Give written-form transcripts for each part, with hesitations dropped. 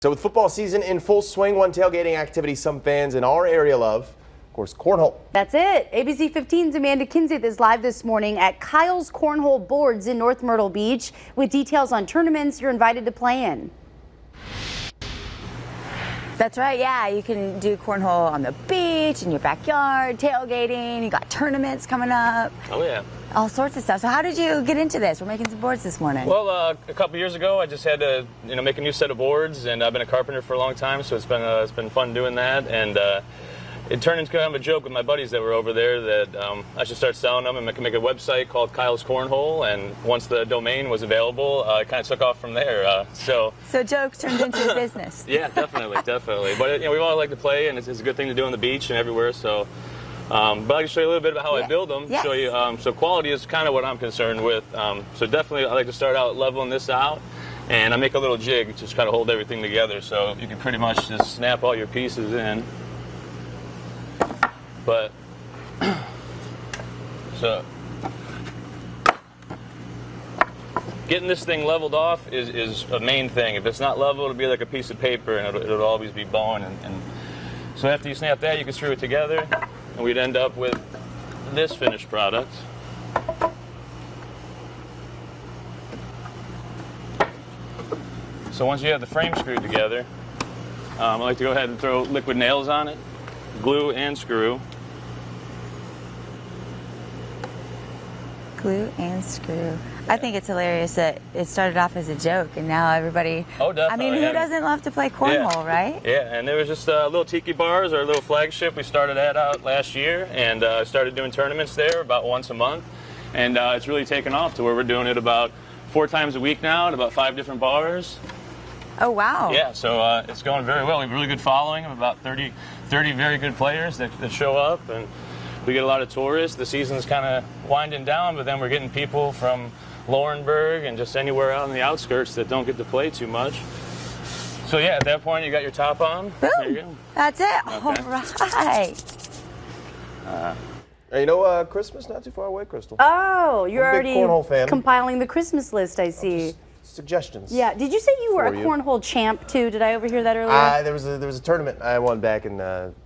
So with football season in full swing, one tailgating activity some fans in our area love, of course, Cornhole. That's it. ABC 15's Amanda Kinsey is live this morning at Kyle's Cornhole Boards in North Myrtle Beach with details on tournaments you're invited to play in. That's right, yeah. You can do cornhole on the beach, in your backyard, tailgating. You got tournaments coming up. Oh, yeah. All sorts of stuff. So how did you get into this? We're making some boards this morning. Well, a couple years ago, I just had to, make a new set of boards, and I've been a carpenter for a long time, so it's been fun doing that. And it turned into kind of a joke with my buddies that were over there that I should start selling them and make a website called Kyle's Cornhole. And once the domain was available, it kind of took off from there. So jokes turned into a business. Yeah, definitely. But we all like to play, and it's a good thing to do on the beach and everywhere. So. But I can show you a little bit about how I build them. Yes. Show you. So quality is kind of what I'm concerned with. So definitely, I like to start out leveling this out, and I make a little jig, just kind of hold everything together. So you can pretty much just snap all your pieces in. But so getting this thing leveled off is a main thing. If it's not level, it'll be like a piece of paper, and it'll always be bowing. And so after you snap that, you can screw it together. And we'd end up with this finished product. So once you have the frame screwed together, I like to go ahead and throw liquid nails on it, glue and screw. Glue and screw. I think it's hilarious that it started off as a joke and now everybody. Oh, definitely. I mean, who doesn't love to play cornhole, right? Yeah, and there was just little tiki bars, our little flagship. We started that out last year and started doing tournaments there about once a month. And it's really taken off to where we're doing it about 4 times a week now at about 5 different bars. Oh, wow. Yeah, so it's going very well. We have a really good following of about 30 very good players that show up. And we get a lot of tourists. The season's kind of winding down, but then we're getting people from Laurinburg and just anywhere out on the outskirts that don't get to play too much. So yeah, at that point you got your top on. Boom. There you go. That's it. Okay. All right. You know, Christmas not too far away, Crystal. Oh, you're I'm a big already Cornhole fan. compiling the Christmas list, I see. Suggestions. Yeah. Did you say you were a cornhole champ too? Did I overhear that earlier? There was a tournament I won back in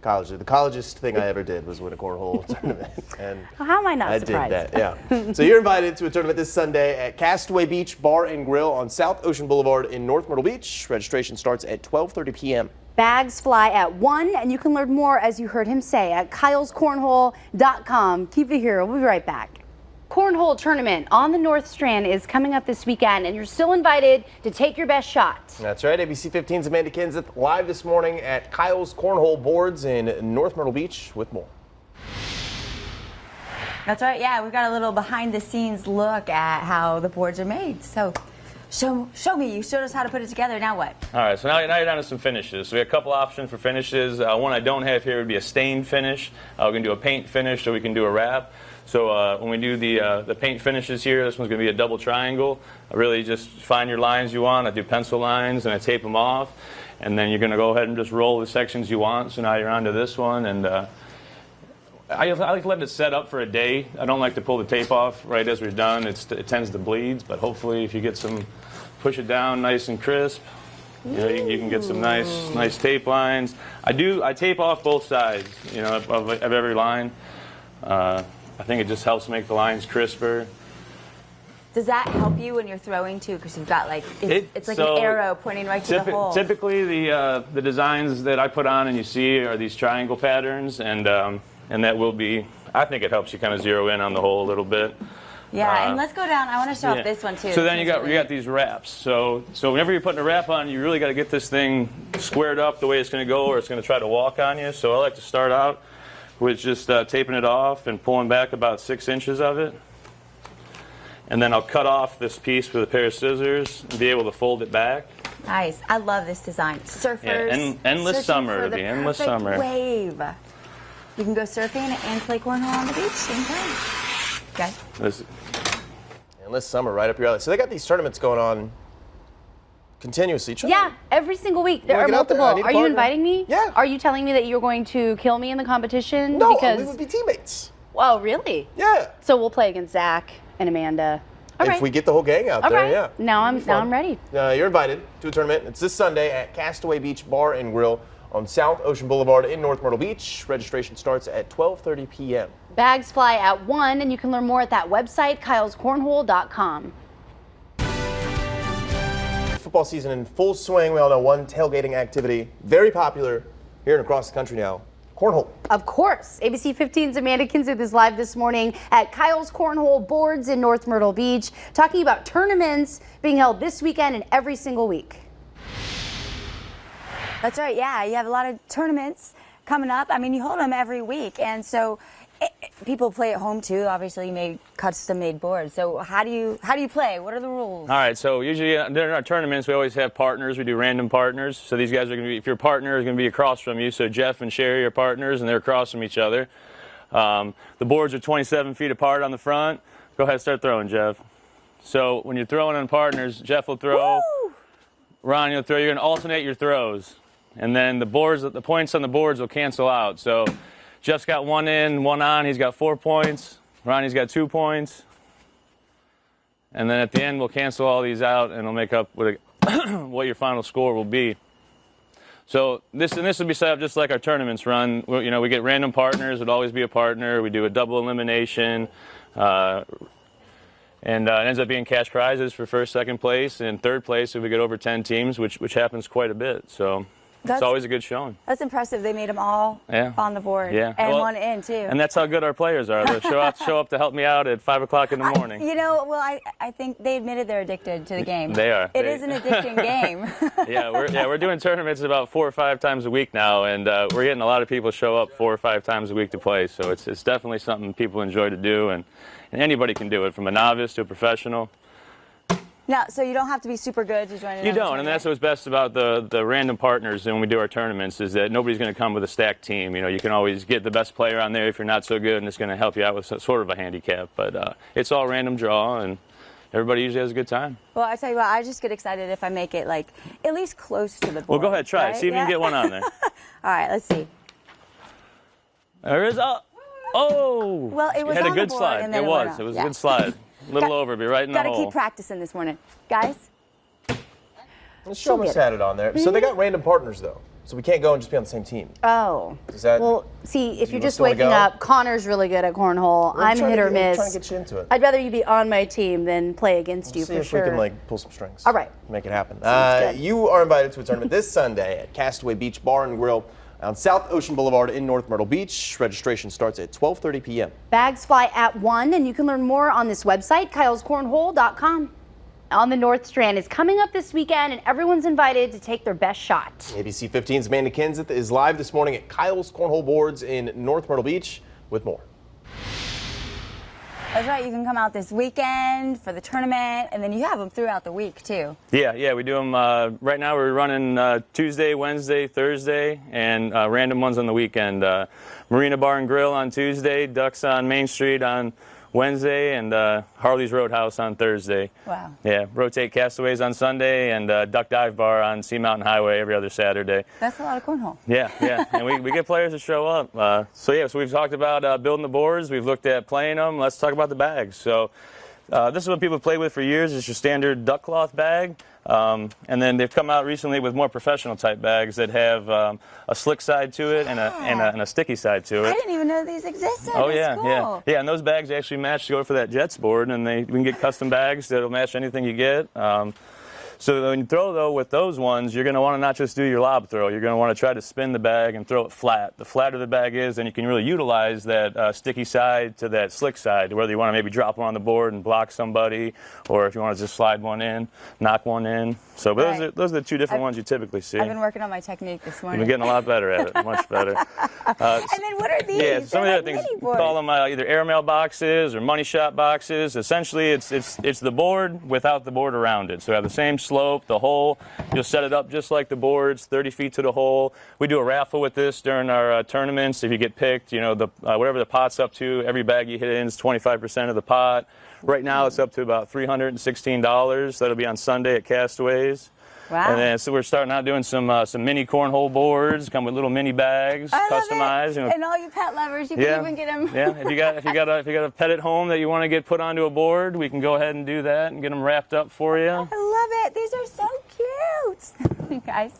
college. The collegest thing I ever did was win a cornhole tournament. And well, how am I not surprised? I did that, yeah. So you're invited to a tournament this Sunday at Castaway Beach Bar and Grill on South Ocean Boulevard in North Myrtle Beach. Registration starts at 12:30 p.m. Bags fly at 1, and you can learn more, as you heard him say, at kylescornhole.com. Keep it here. We'll be right back. Cornhole tournament on the North Strand is coming up this weekend, and you're still invited to take your best shot. That's right. ABC 15's Amanda Kinsey live this morning at Kyle's Cornhole Boards in North Myrtle Beach with more. That's right, yeah. We've got a little behind-the-scenes look at how the boards are made. So show me. You showed us how to put it together. Now what? All right, so now you're down to some finishes. So we have a couple options for finishes. One I don't have here would be a stain finish. We can do a paint finish, or we can do a wrap. So when we do the paint finishes here, this one's going to be a double triangle. Really just find your lines you want. I do pencil lines and I tape them off. And then you're going to go ahead and just roll the sections you want. So now you're onto this one. And I like to let it set up for a day. I don't like to pull the tape off right as we're done. It tends to bleed. But hopefully if you get push it down nice and crisp, you can get some nice tape lines. I tape off both sides, of every line. I think it just helps make the lines crisper. Does that help you when you're throwing too? Because you've got it's like an arrow pointing right to the hole. Typically, the designs that I put on and you see are these triangle patterns, and that will be. I think it helps you kind of zero in on the hole a little bit. Yeah, and let's go down. I want to show off this one too. So then you got these wraps. So whenever you're putting a wrap on, you really got to get this thing squared up the way it's going to go, or it's going to try to walk on you. So I like to start out with just taping it off and pulling back about 6 inches of it. And then I'll cut off this piece with a pair of scissors and be able to fold it back. Nice. I love this design. Surfers. Yeah, endless summer. It'll be endless summer. Wave. You can go surfing and play cornhole on the beach same time. Okay. Endless summer right up your alley. So they got these tournaments going on continuously. Yeah, every single week. There are multiple. Are you inviting me? Yeah. Are you telling me that you're going to kill me in the competition? No, because we would be teammates. Oh, really? Yeah. So we'll play against Zach and Amanda. All right. If we get the whole gang out All there, right. yeah. Now I'm ready. You're invited to a tournament. It's this Sunday at Castaway Beach Bar and Grill on South Ocean Boulevard in North Myrtle Beach. Registration starts at 12:30 p.m. Bags fly at 1, and you can learn more at that website, kylescornhole.com. Football season in full swing. We all know one tailgating activity, very popular here and across the country now, Cornhole. Of course. ABC 15's Amanda Kinzith is live this morning at Kyle's Cornhole Boards in North Myrtle Beach, talking about tournaments being held this weekend and every single week. That's right. Yeah, you have a lot of tournaments coming up. I mean, you hold them every week, and so people play at home too. Obviously, you made custom-made boards. So how do you play? What are the rules? All right, so usually during our tournaments, we always have partners. We do random partners. So these guys are going to be, if your partner is going to be across from you, so Jeff and Sherry are partners, and they're across from each other. The boards are 27 feet apart on the front. Go ahead, start throwing, Jeff. So when you're throwing on partners, Jeff will throw, Woo! Ron, you'll throw. You're going to alternate your throws, and then the points on the boards will cancel out. So Jeff's got one in, one on. He's got 4 points. Ronnie's got 2 points. And then at the end, we'll cancel all these out, and it'll make up what, what your final score will be. So this will be set up just like our tournaments run. We get random partners. It'll always be a partner. We do a double elimination. And it ends up being cash prizes for first, second place, and third place if we get over 10 teams, which happens quite a bit. So it's always a good showing. That's impressive. They made them all on the board. Yeah. And one in, too. And that's how good our players are. They show up to help me out at 5 o'clock in the morning. I think they admitted they're addicted to the game. They are. It is an addicting game. We're doing tournaments about 4 or 5 times a week now, and we're getting a lot of people show up 4 or 5 times a week to play. So it's definitely something people enjoy to do, and anybody can do it, from a novice to a professional. Now, so you don't have to be super good to join. You don't, and that's what's best about the random partners when we do our tournaments, is that nobody's going to come with a stacked team. You can always get the best player on there if you're not so good, and it's going to help you out with sort of a handicap. But it's all random draw, and everybody usually has a good time. Well, I tell you what, I just get excited if I make it like at least close to the board. Well, go ahead, try it. See if you can get one on there. All right, let's see. There is a. Oh! Well, it was had on a good the board, slide. and then It was a good slide. A little over, be right in the hole. Got to keep practicing this morning, guys. Let's show almost had it on there. So they got random partners, though. So we can't go and just be on the same team. Oh. Well, see, if you're just waking up, Connor's really good at cornhole. I'm hit or miss. I'm trying to get you into it. I'd rather you be on my team than play against you, for sure. See if we can pull some strings. All right. Make it happen. Good. You are invited to a tournament this Sunday at Castaway Beach Bar and Grill on South Ocean Boulevard in North Myrtle Beach. Registration starts at 12:30 p.m. Bags fly at 1, and you can learn more on this website, kylescornhole.com. On the North Strand is coming up this weekend, and everyone's invited to take their best shot. ABC 15's Amanda Kinzith is live this morning at Kyle's Cornhole Boards in North Myrtle Beach with more. That's right. You can come out this weekend for the tournament, and then you have them throughout the week, too. Yeah, we do them. Right now we're running Tuesday, Wednesday, Thursday, and random ones on the weekend. Marina Bar and Grill on Tuesday, Ducks on Main Street on Wednesday, and Harley's Roadhouse on Thursday. Wow. Yeah, rotate Castaways on Sunday, and Duck Dive Bar on Sea Mountain Highway every other Saturday. That's a lot of cornhole. Yeah, and we get players to show up. So we've talked about building the boards. We've looked at playing them. Let's talk about the bags. So this is what people have played with for years. It's your standard duck cloth bag. And then they've come out recently with more professional type bags that have a slick side to it and a sticky side to it. I didn't even know these existed. Oh, That's cool. yeah. And those bags actually match to go for that Jets board, and we can get custom bags that'll match anything you get. So when you throw, though, with those ones, you're going to want to not just do your lob throw. You're going to want to try to spin the bag and throw it flat. The flatter the bag is, then you can really utilize that sticky side to that slick side, whether you want to maybe drop one on the board and block somebody, or if you want to just slide one in, knock one in. So but those are the two different ones you typically see. I've been working on my technique this morning. You've been getting a lot better at it, much better. And then what are these? Yeah, some of the other things, we call them either airmail boxes or money shot boxes. Essentially, it's the board without the board around it. So we have the same slope, the hole. You'll set it up just like the boards, 30 feet to the hole. We do a raffle with this during our tournaments. If you get picked, whatever the pot's up to, every bag you hit in is 25% of the pot. Right now, it's up to about $316. That'll be on Sunday at Castaways. Wow. And then so we're starting out doing some mini cornhole boards, come with little mini bags, I love customized. it. And all you pet lovers, you can even get them. Yeah, if you got a pet at home that you want to get put onto a board, we can go ahead and do that and get them wrapped up for you. I love it. These are so cute. Guys.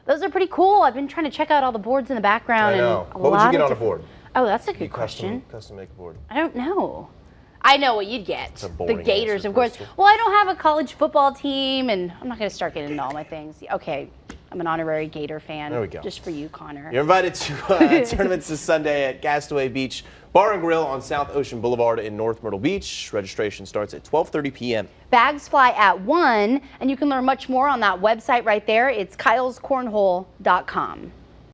Those are pretty cool. I've been trying to check out all the boards in the background. I know. And What would you get on a board? Oh, that's a good question. Custom make a board. I don't know. I know what you'd get. It's a The boring Gators, answer, of course. Crystal. Well, I don't have a college football team, and I'm not going to start getting into all my things. Okay, I'm an honorary Gator fan. There we go. Just for you, Connor. You're invited to tournaments this Sunday at Castaway Beach Bar and Grill on South Ocean Boulevard in North Myrtle Beach. Registration starts at 12:30 p.m. Bags fly at 1, and you can learn much more on that website right there. It's kylescornhole.com.